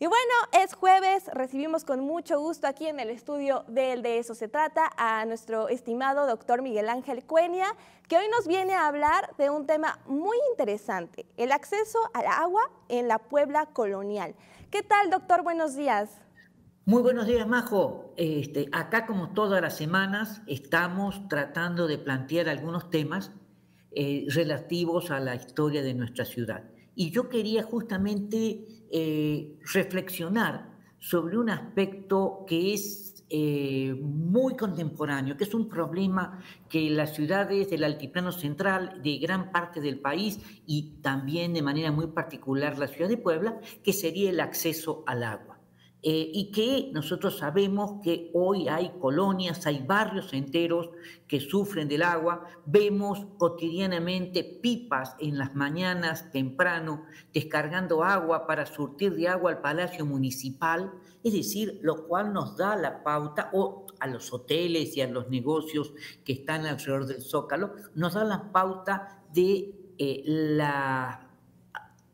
Y bueno, es jueves, recibimos con mucho gusto aquí en el estudio De Eso Se Trata a nuestro estimado doctor Miguel Ángel Cuenya, que hoy nos viene a hablar de un tema muy interesante, el acceso al agua en la Puebla colonial. ¿Qué tal, doctor? Buenos días. Muy buenos días, Majo. Acá, como todas las semanas, estamos tratando de plantear algunos temas relativos a la historia de nuestra ciudad. Y yo quería justamente reflexionar sobre un aspecto que es muy contemporáneo, que es un problema que las ciudades del Altiplano Central, de gran parte del país y también de manera muy particular la ciudad de Puebla, que sería el acceso al agua. Y que nosotros sabemos que hoy hay colonias, hay barrios enteros que sufren del agua. Vemos cotidianamente pipas en las mañanas temprano descargando agua para surtir de agua al Palacio Municipal, es decir, lo cual nos da la pauta, o a los hoteles y a los negocios que están alrededor del Zócalo, nos da la pauta de la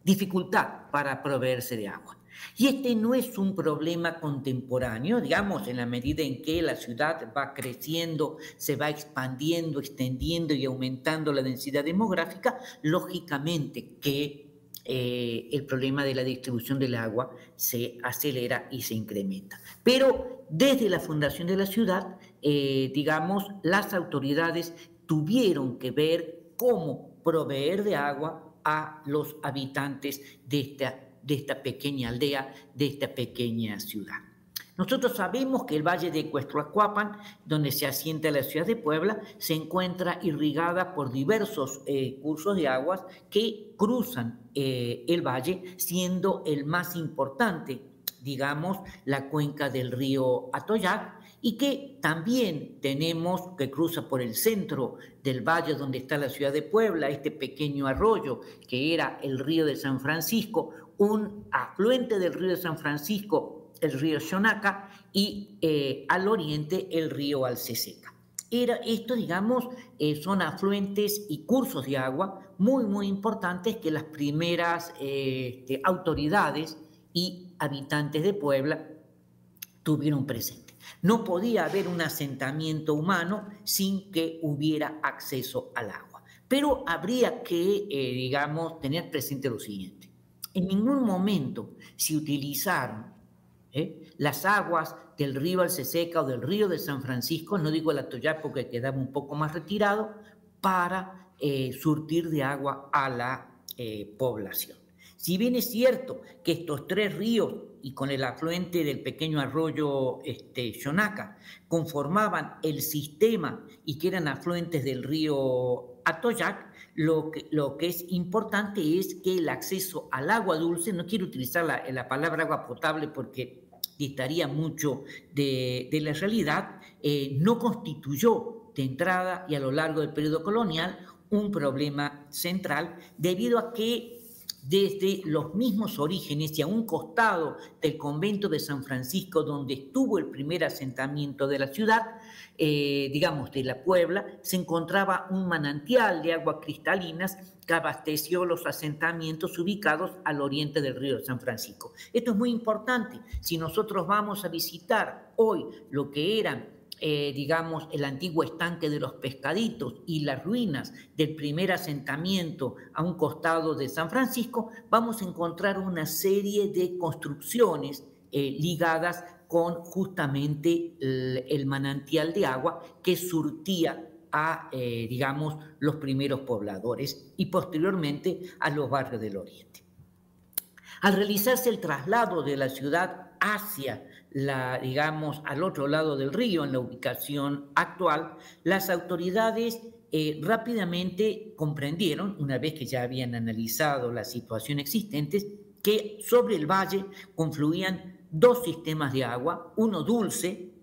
dificultad para proveerse de agua. Y este no es un problema contemporáneo, digamos, en la medida en que la ciudad va creciendo, se va expandiendo, extendiendo y aumentando la densidad demográfica, lógicamente que el problema de la distribución del agua se acelera y se incrementa. Pero desde la fundación de la ciudad, digamos, las autoridades tuvieron que ver cómo proveer de agua a los habitantes de esta pequeña aldea, de esta pequeña ciudad. Nosotros sabemos que el valle de Coixtlahuapan, donde se asienta la ciudad de Puebla, se encuentra irrigada por diversos cursos de aguas que cruzan el valle, siendo el más importante, digamos, la cuenca del río Atoyac, y que también tenemos que cruza por el centro del valle donde está la ciudad de Puebla, este pequeño arroyo que era el río de San Francisco, un afluente del río de San Francisco, el río Xonaca, y al oriente el río Alceseca. Esto, digamos, son afluentes y cursos de agua muy, muy importantes que las primeras autoridades y habitantes de Puebla tuvieron presente. No podía haber un asentamiento humano sin que hubiera acceso al agua. Pero habría que, digamos, tener presente lo siguiente. En ningún momento se utilizaron las aguas del río Alceseca o del río de San Francisco, no digo el Atoyac porque quedaba un poco más retirado, para surtir de agua a la población. Si bien es cierto que estos tres ríos y con el afluente del pequeño arroyo Xonaca conformaban el sistema y que eran afluentes del río Atoyac, lo que es importante es que el acceso al agua dulce, no quiero utilizar la palabra agua potable porque distaría mucho de la realidad, no constituyó de entrada y a lo largo del periodo colonial un problema central debido a que desde los mismos orígenes y a un costado del convento de San Francisco, donde estuvo el primer asentamiento de la ciudad, digamos de la Puebla, se encontraba un manantial de aguas cristalinas que abasteció los asentamientos ubicados al oriente del río de San Francisco. Esto es muy importante. Si nosotros vamos a visitar hoy lo que eran digamos, el antiguo estanque de los pescaditos y las ruinas del primer asentamiento a un costado de San Francisco, vamos a encontrar una serie de construcciones ligadas con justamente el manantial de agua que surtía a, digamos, los primeros pobladores y posteriormente a los barrios del oriente. Al realizarse el traslado de la ciudad hacia digamos, al otro lado del río, en la ubicación actual, las autoridades rápidamente comprendieron, una vez que ya habían analizado la situación existente, que sobre el valle confluían dos sistemas de agua, uno dulce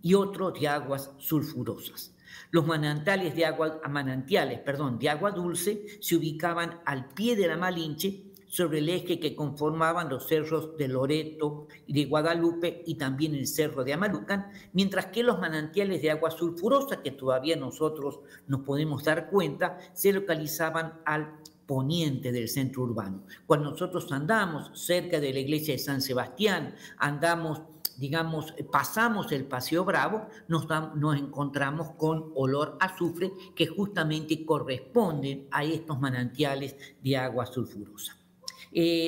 y otro de aguas sulfurosas. Los manantiales de agua dulce se ubicaban al pie de la Malinche, sobre el eje que conformaban los cerros de Loreto y de Guadalupe y también el cerro de Amalucan, mientras que los manantiales de agua sulfurosa, que todavía nosotros nos podemos dar cuenta, se localizaban al poniente del centro urbano. Cuando nosotros andamos cerca de la iglesia de San Sebastián, andamos, digamos, pasamos el Paseo Bravo, nos encontramos con olor a azufre que justamente corresponden a estos manantiales de agua sulfurosa.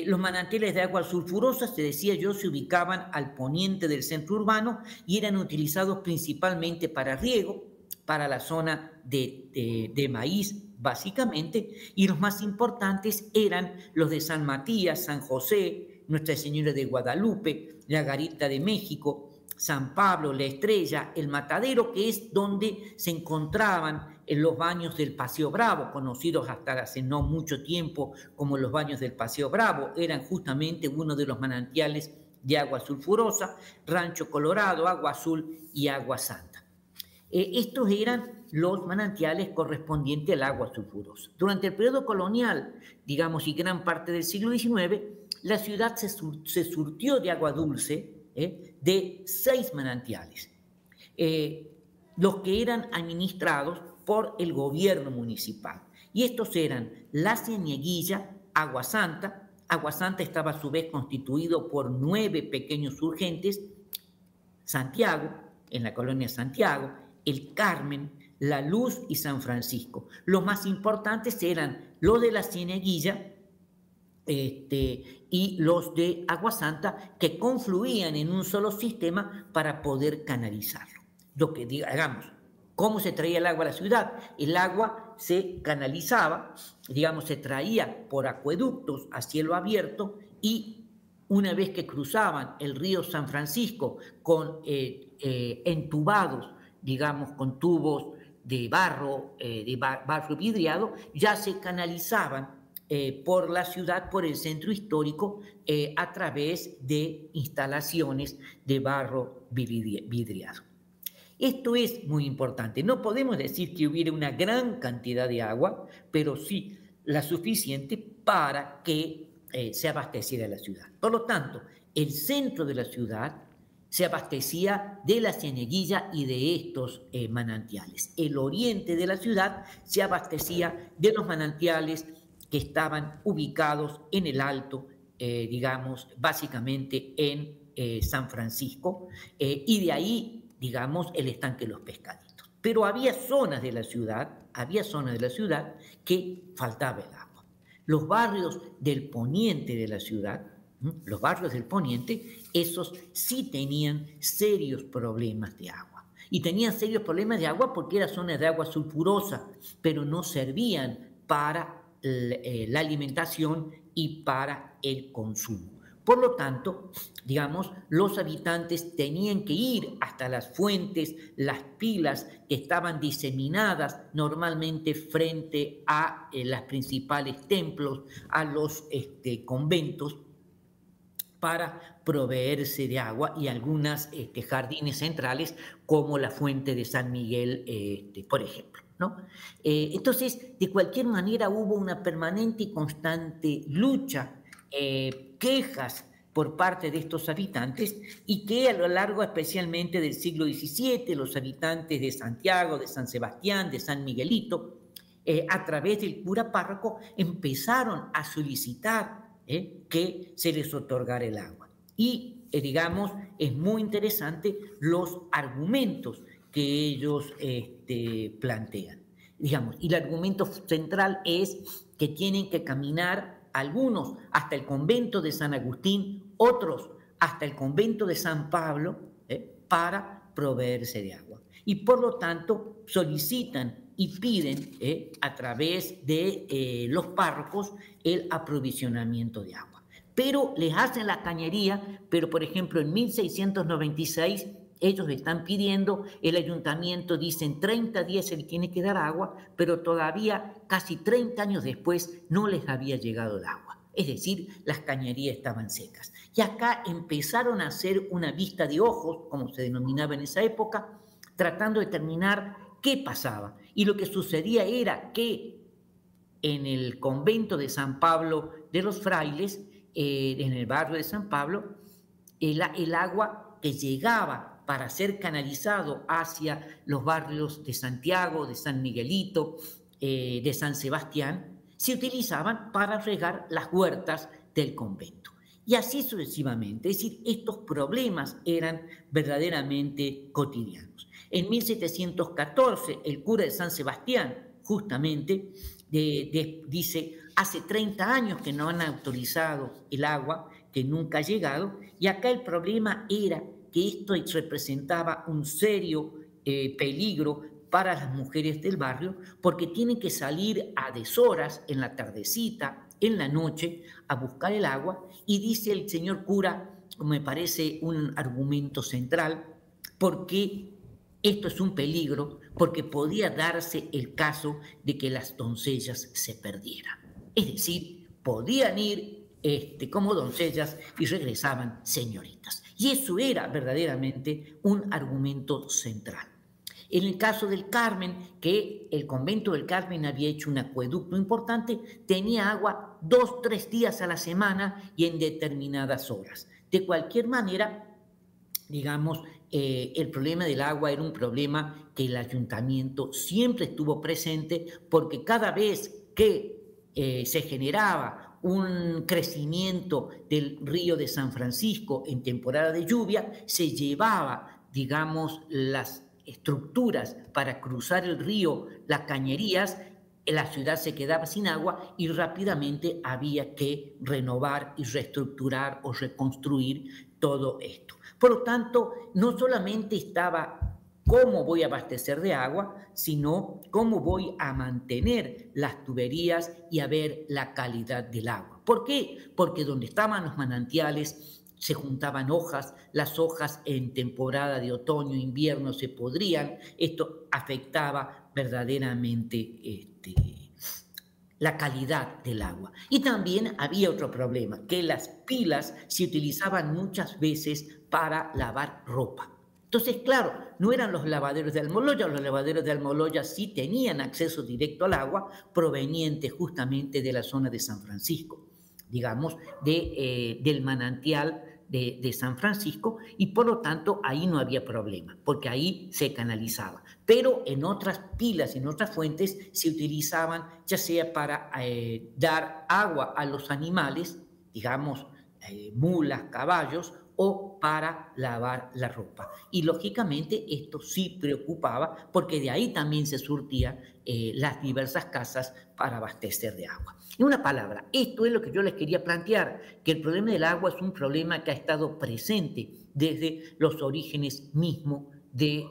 Los manantiales de agua sulfurosa, se decía yo, se ubicaban al poniente del centro urbano y eran utilizados principalmente para riego, para la zona de maíz, básicamente, y los más importantes eran los de San Matías, San José, Nuestra Señora de Guadalupe, la Garita de México, San Pablo, La Estrella, el Matadero, que es donde se encontraban en los baños del Paseo Bravo, conocidos hasta hace no mucho tiempo como los baños del Paseo Bravo, eran justamente uno de los manantiales de agua sulfurosa, Rancho Colorado, Agua Azul y Agua Santa. Estos eran los manantiales correspondientes al agua sulfurosa. Durante el periodo colonial, digamos, y gran parte del siglo XIX, la ciudad se surtió de agua dulce de 6 manantiales, los que eran administrados por el gobierno municipal. Y estos eran La Cieneguilla, Agua Santa. Agua Santa estaba a su vez constituido por 9 pequeños surgentes, Santiago, en la colonia Santiago, El Carmen, La Luz y San Francisco. Los más importantes eran los de La Cieneguilla y los de Agua Santa, que confluían en un solo sistema para poder canalizarlo. Lo que digamos, ¿cómo se traía el agua a la ciudad? El agua se canalizaba, digamos, se traía por acueductos a cielo abierto y una vez que cruzaban el río San Francisco con entubados, digamos, con tubos de barro vidriado, ya se canalizaban por la ciudad, por el centro histórico, a través de instalaciones de barro vidriado. Esto es muy importante. No podemos decir que hubiera una gran cantidad de agua, pero sí la suficiente para que se abasteciera la ciudad. Por lo tanto, el centro de la ciudad se abastecía de La Cieneguilla y de estos manantiales. El oriente de la ciudad se abastecía de los manantiales que estaban ubicados en el Alto, digamos, básicamente en San Francisco, y de ahí, digamos, el estanque de los Pescaditos. Pero había zonas de la ciudad que faltaba el agua. Los barrios del poniente de la ciudad, los barrios del poniente, esos sí tenían serios problemas de agua. Y tenían serios problemas de agua porque eran zonas de agua sulfurosa, pero no servían para la alimentación y para el consumo. Por lo tanto, digamos, los habitantes tenían que ir hasta las fuentes, las pilas que estaban diseminadas normalmente frente a los principales templos, a los conventos, para proveerse de agua, y algunas jardines centrales como la fuente de San Miguel, por ejemplo, ¿no? Entonces, de cualquier manera hubo una permanente y constante lucha, quejas por parte de estos habitantes, y que a lo largo especialmente del siglo XVII, los habitantes de Santiago, de San Sebastián, de San Miguelito, a través del cura párroco, empezaron a solicitar que se les otorgara el agua. Y, digamos, es muy interesante los argumentos que ellos plantean. Digamos, y el argumento central es que tienen que caminar algunos hasta el convento de San Agustín, otros hasta el convento de San Pablo, para proveerse de agua. Y por lo tanto solicitan y piden a través de los párrocos el aprovisionamiento de agua. Pero les hacen la cañería, pero por ejemplo en 1696 ellos están pidiendo, el ayuntamiento dice en 30 días se les tiene que dar agua, pero todavía casi 30 años después no les había llegado el agua. Es decir, las cañerías estaban secas. Y acá empezaron a hacer una vista de ojos, como se denominaba en esa época, tratando de determinar qué pasaba. Y lo que sucedía era que en el convento de San Pablo de los Frailes, en el barrio de San Pablo, el agua que llegaba para ser canalizado hacia los barrios de Santiago, de San Miguelito, de San Sebastián, se utilizaban para regar las huertas del convento. Y así sucesivamente, es decir, estos problemas eran verdaderamente cotidianos. En 1714, el cura de San Sebastián, justamente, dice, hace 30 años que no han autorizado el agua, que nunca ha llegado, y acá el problema era que esto representaba un serio peligro para las mujeres del barrio, porque tienen que salir a deshoras, en la tardecita, en la noche, a buscar el agua, y dice el señor cura, me parece un argumento central, porque esto es un peligro, porque podía darse el caso de que las doncellas se perdieran. Es decir, podían ir como doncellas y regresaban señoritas. Y eso era verdaderamente un argumento central. En el caso del Carmen, que el convento del Carmen había hecho un acueducto importante, tenía agua 2, 3 días a la semana y en determinadas horas. De cualquier manera, digamos, el problema del agua era un problema que el ayuntamiento siempre estuvo presente, porque cada vez que se generaba un crecimiento del río de San Francisco en temporada de lluvia, se llevaba, digamos, las estructuras para cruzar el río, las cañerías, la ciudad se quedaba sin agua y rápidamente había que renovar y reestructurar o reconstruir todo esto. Por lo tanto, no solamente estaba cómo voy a abastecer de agua, sino cómo voy a mantener las tuberías y a ver la calidad del agua. ¿Por qué? Porque donde estaban los manantiales se juntaban hojas, las hojas en temporada de otoño, invierno se podrían, esto afectaba verdaderamente la calidad del agua. Y también había otro problema, que las pilas se utilizaban muchas veces para lavar ropa. Entonces, claro, no eran los lavaderos de Almoloya, los lavaderos de Almoloya sí tenían acceso directo al agua proveniente justamente de la zona de San Francisco, digamos, del manantial de San Francisco, y por lo tanto ahí no había problema, porque ahí se canalizaba. Pero en otras pilas, en otras fuentes, se utilizaban ya sea para dar agua a los animales, digamos, mulas, caballos, o para lavar la ropa. Y lógicamente esto sí preocupaba, porque de ahí también se surtían las diversas casas para abastecer de agua. En una palabra, esto es lo que yo les quería plantear, que el problema del agua es un problema que ha estado presente desde los orígenes mismos de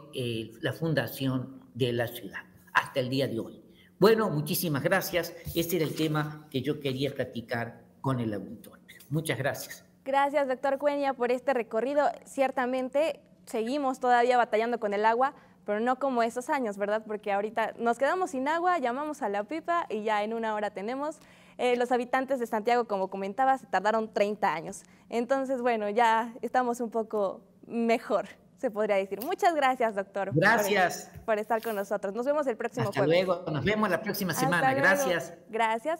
la fundación de la ciudad hasta el día de hoy. Bueno, muchísimas gracias. Este era el tema que yo quería platicar con el auditorio. Muchas gracias. Gracias, doctor Cuenya, por este recorrido. Ciertamente seguimos todavía batallando con el agua, pero no como esos años, ¿verdad? Porque ahorita nos quedamos sin agua, llamamos a la pipa y ya en una hora tenemos. Los habitantes de Santiago, como comentaba, se tardaron 30 años. Entonces, bueno, ya estamos un poco mejor, se podría decir. Muchas gracias, doctor. Gracias. Por estar con nosotros. Nos vemos el próximo jueves. Hasta luego. Nos vemos la próxima semana. Gracias. Gracias.